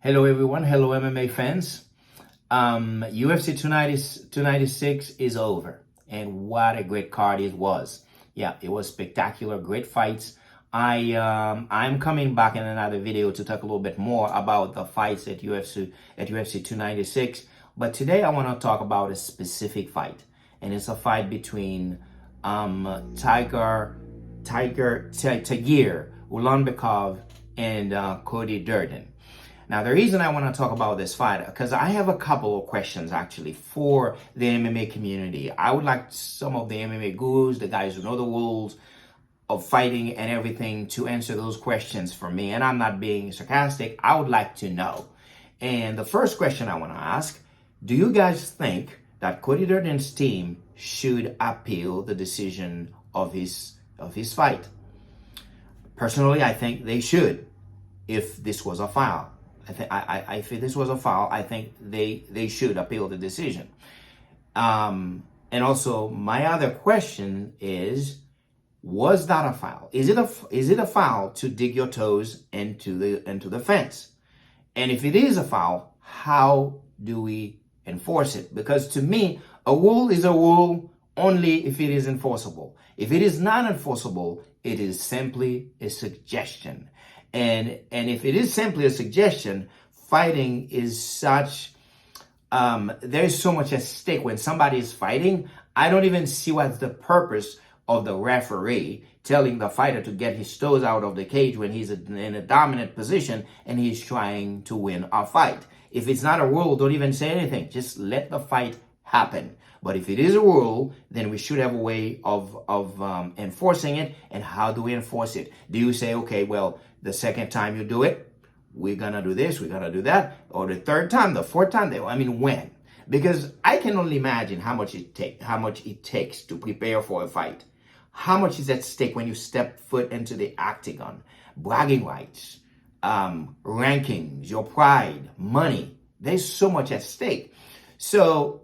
Hello everyone, hello MMA fans. UFC 296 is over, and what a great card it was. Yeah, it was spectacular, great fights. I'm coming back in another video to talk a little bit more about the fights at UFC 296, but today I want to talk about a specific fight, and it's a fight between Tagir Ulanbekov and Cody Durden. Now, the reason I want to talk about this fight, because I have a couple of questions actually for the MMA community. I would like some of the MMA gurus, the guys who know the rules of fighting and everything, to answer those questions for me. And I'm not being sarcastic. I would like to know. And the first question I want to ask, do you guys think that Cody Durden's team should appeal the decision of his fight? Personally, I think they should, if this was a foul. If this was a foul, I think they should appeal the decision. And also, my other question is, was that a foul? Is it a foul to dig your toes into the fence? And if it is a foul, how do we enforce it? Because to me, a rule is a rule only if it is enforceable. If it is not enforceable, it is simply a suggestion. And if it is simply a suggestion, fighting is such, there's so much at stake when somebody is fighting. I don't even see what's the purpose of the referee telling the fighter to get his toes out of the cage when he's in a dominant position and he's trying to win a fight. If it's not a rule, don't even say anything. Just let the fight happen. But if it is a rule, then we should have a way of enforcing it. And how do we enforce it? Do you say, okay, well, the second time you do it, we're going to do this, we're going to do that, or the third time, the fourth time? When? Because I can only imagine how much it takes to prepare for a fight. How much is at stake when you step foot into the octagon? Bragging rights, rankings, your pride, money. There's so much at stake. So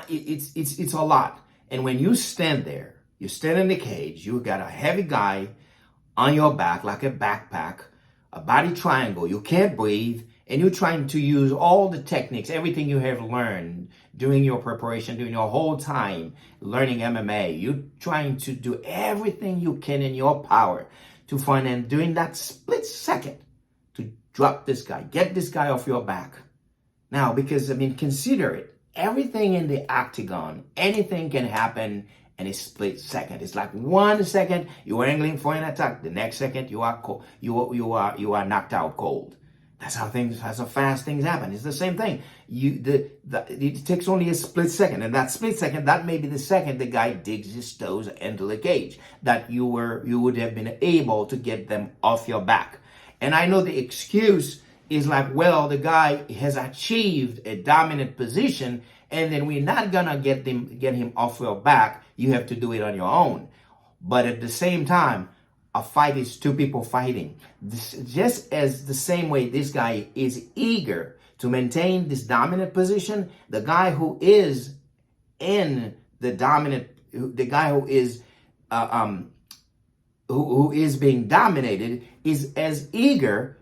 it's a lot. And when you stand there, you stand in the cage, you got a heavy guy on your back like a backpack, a body triangle, you can't breathe, and you're trying to use all the techniques, everything you have learned during your preparation, during your whole time learning MMA. You're trying to do everything you can in your power to find, and during that split second, to drop this guy, get this guy off your back. Now, because, consider it. Everything in the octagon, anything can happen in a split second. It's like 1 second you are angling for an attack, the next second you are knocked out cold. That's how fast things happen. It's the same thing. It takes only a split second, and that split second, that may be the second the guy digs his toes into the cage, that you would have been able to get them off your back. And I know the excuse is like, well, the guy has achieved a dominant position, and then we're not gonna get him off your back. You have to do it on your own. But at the same time, a fight is two people fighting. Just as the same way this guy is eager to maintain this dominant position, the guy who is in the dominant, the guy who is who is being dominated is as eager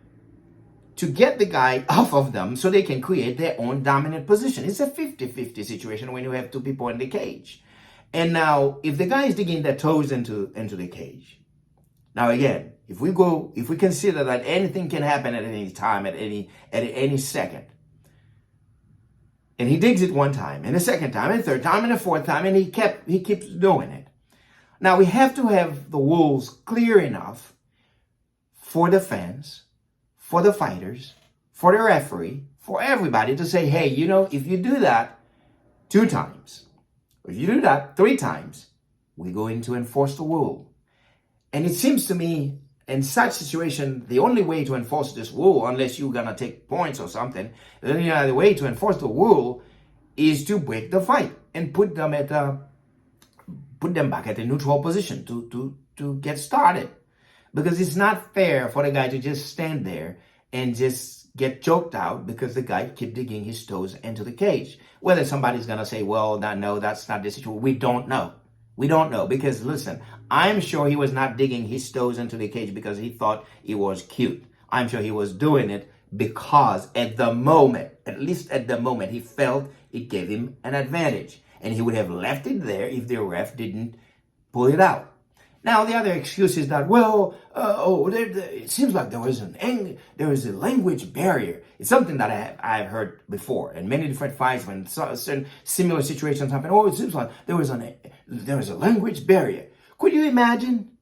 to get the guy off of them so they can create their own dominant position. It's a 50-50 situation when you have two people in the cage. And now, if the guy is digging their toes into the cage, now again, if we consider that anything can happen at any time, at any second, and he digs it one time, and a second time, and a third time, and a fourth time, and he keeps doing it. Now, we have to have the rules clear enough for the fans, for the fighters, for the referee, for everybody to say, hey, if you do that 2 times, if you do that 3 times, we're going to enforce the rule. And it seems to me, in such situation, the only way to enforce this rule, unless you're going to take points or something, the only other way to enforce the rule is to break the fight and put them back at a neutral position to get started. Because it's not fair for the guy to just stand there and just get choked out because the guy keep digging his toes into the cage. Whether somebody's going to say, well, no, that's not the situation. We don't know. We don't know. Because, listen, I'm sure he was not digging his toes into the cage because he thought it was cute. I'm sure he was doing it because at the moment, at least at the moment, he felt it gave him an advantage. And he would have left it there if the ref didn't pull it out. Now, the other excuse is that, well, it seems like there was a language barrier. It's something that I've heard before in many different fights when certain similar situations happen. Oh, it seems like there was a language barrier. Could you imagine?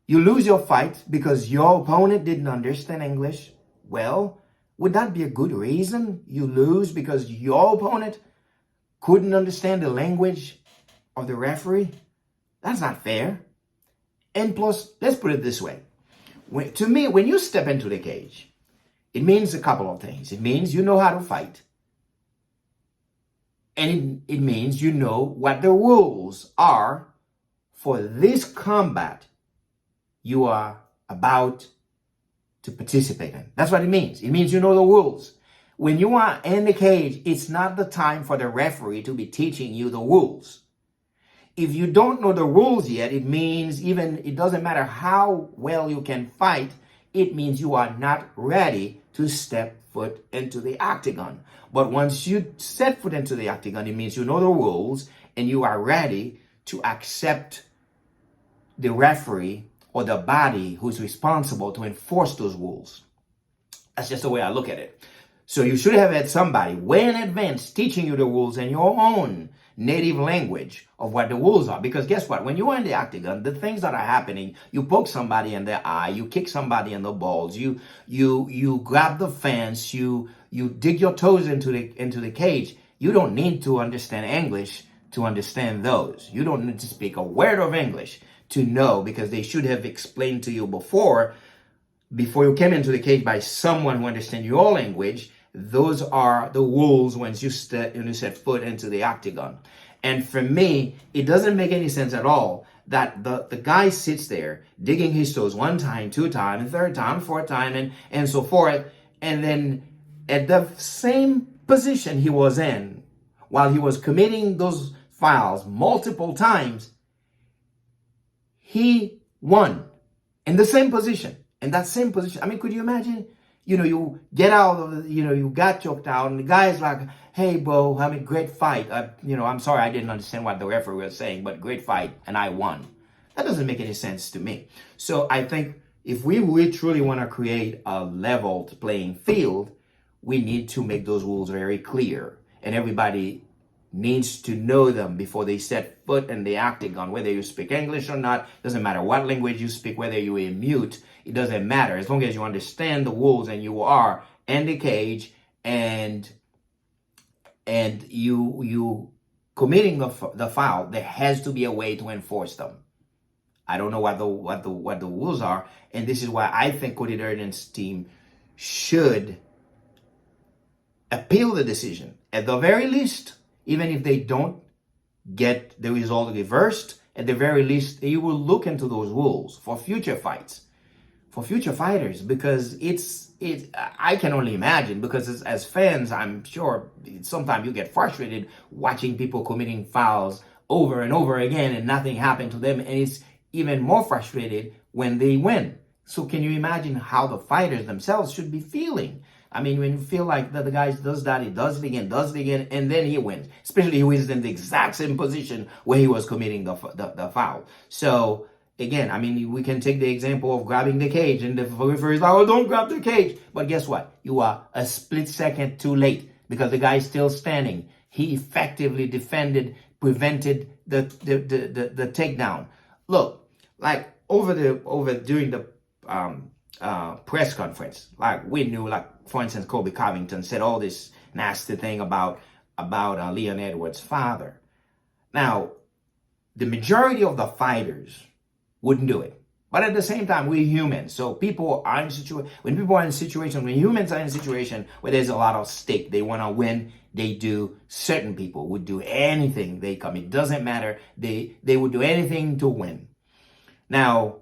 You lose your fight because your opponent didn't understand English. Well, would that be a good reason you lose because your opponent couldn't understand the language of the referee? That's not fair. And plus, let's put it this way. To me, when you step into the cage, it means a couple of things. It means you know how to fight. And it means you know what the rules are for this combat you are about to participate in. That's what it means. It means you know the rules. When you are in the cage, it's not the time for the referee to be teaching you the rules. If you don't know the rules yet, it means it doesn't matter how well you can fight, it means you are not ready to step foot into the octagon. But once you set foot into the octagon, it means you know the rules and you are ready to accept the referee or the body who's responsible to enforce those rules. That's just the way I look at it. So you should have had somebody way in advance teaching you the rules in your own native language of what the rules are. Because guess what? When you are in the octagon, the things that are happening, you poke somebody in the eye, you kick somebody in the balls, you grab the fence, you dig your toes into the cage. You don't need to understand English to understand those. You don't need to speak a word of English to know, because they should have explained to you before you came into the cage by someone who understands your language. Those are the rules when you set foot into the octagon. And for me, it doesn't make any sense at all that the guy sits there digging his toes one time, two times, third time, fourth time, and so forth. And then at the same position he was in while he was committing those fouls multiple times, he won in the same position. In that same position. I mean, could you imagine? You get out of, you got choked out, and the guy's like, hey, bro, I mean, great fight. I'm sorry I didn't understand what the referee was saying, but great fight, and I won. That doesn't make any sense to me. So I think if we truly want to create a leveled playing field, we need to make those rules very clear. And everybody needs to know them before they set foot in the octagon. Whether you speak English or not, doesn't matter what language you speak, whether you're a mute, it doesn't matter. As long as you understand the rules and you are in the cage and you committing the foul, there has to be a way to enforce them. I don't know what the rules are, and this is why I think Cody Durden's team should appeal the decision. At the very least, even if they don't get the result reversed, at the very least, you will look into those rules for future fights, for future fighters, because I can only imagine, because as fans, I'm sure sometimes you get frustrated watching people committing fouls over and over again and nothing happened to them, and it's even more frustrated when they win. So can you imagine how the fighters themselves should be feeling? I mean, when you feel like the guy does that, he does it again, and then he wins. Especially he wins in the exact same position where he was committing the foul. So, again, I mean, we can take the example of grabbing the cage, and the referee is like, oh, don't grab the cage. But guess what? You are a split second too late because the guy is still standing. He effectively prevented the takedown. Look, like during the press conference, like we knew, like for instance, Colby Covington said all this nasty thing about Leon Edwards' father. Now, the majority of the fighters wouldn't do it, but at the same time, we're humans. So when people are in a situation, when humans are in a situation where there's a lot of stake, they want to win. They do. Certain people would do anything they come. It doesn't matter. They would do anything to win. Now,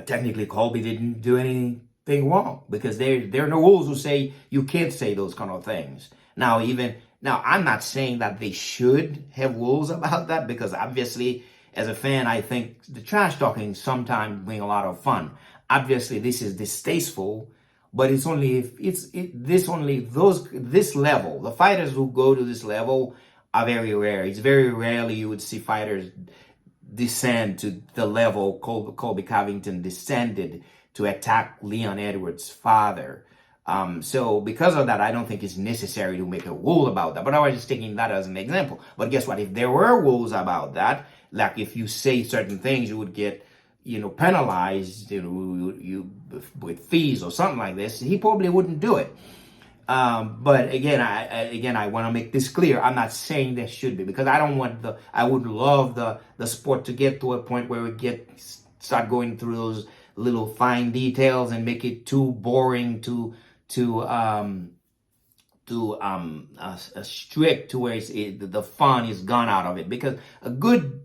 technically, Colby didn't do anything wrong because there are no rules who say you can't say those kind of things. Now, I'm not saying that they should have rules about that, because obviously, as a fan, I think the trash talking sometimes bring a lot of fun. Obviously, this is distasteful But it's only if this level. The fighters who go to this level are very rare. It's very rarely you would see fighters descend to the level Colby Covington descended to attack Leon Edwards' father. So because of that, I don't think it's necessary to make a rule about that. But I was just taking that as an example. But guess what? If there were rules about that, like if you say certain things, you would get, penalized, with fees or something like this. He probably wouldn't do it. But again, I want to make this clear. I'm not saying there should be, because I would love the sport to get to a point where we start going through those little fine details and make it too boring to strict to where the fun is gone out of it. Because a good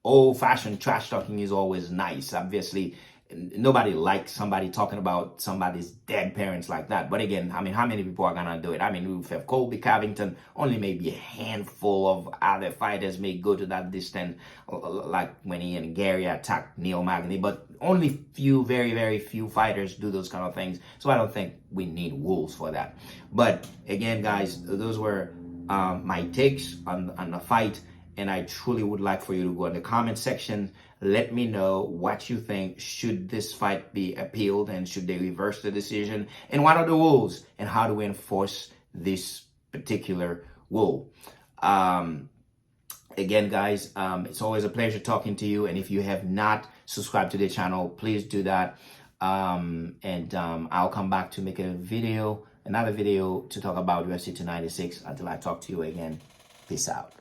old-fashioned trash talking is always nice. Obviously, nobody likes somebody talking about somebody's dead parents like that. But again, I mean, how many people are gonna do it? I mean, we have Colby Covington. Only maybe a handful of other fighters may go to that distance, like when he and Gary attacked Neil Magny. But only few, very, very few fighters do those kind of things. So I don't think we need rules for that. But again, guys, those were my takes on the fight. And I truly would like for you to go in the comment section. Let me know what you think. Should this fight be appealed, and should they reverse the decision? And what are the rules, and how do we enforce this particular rule? Again, guys, it's always a pleasure talking to you. And if you have not subscribed to the channel, please do that. I'll come back to make another video to talk about UFC 296. Until I talk to you again, peace out.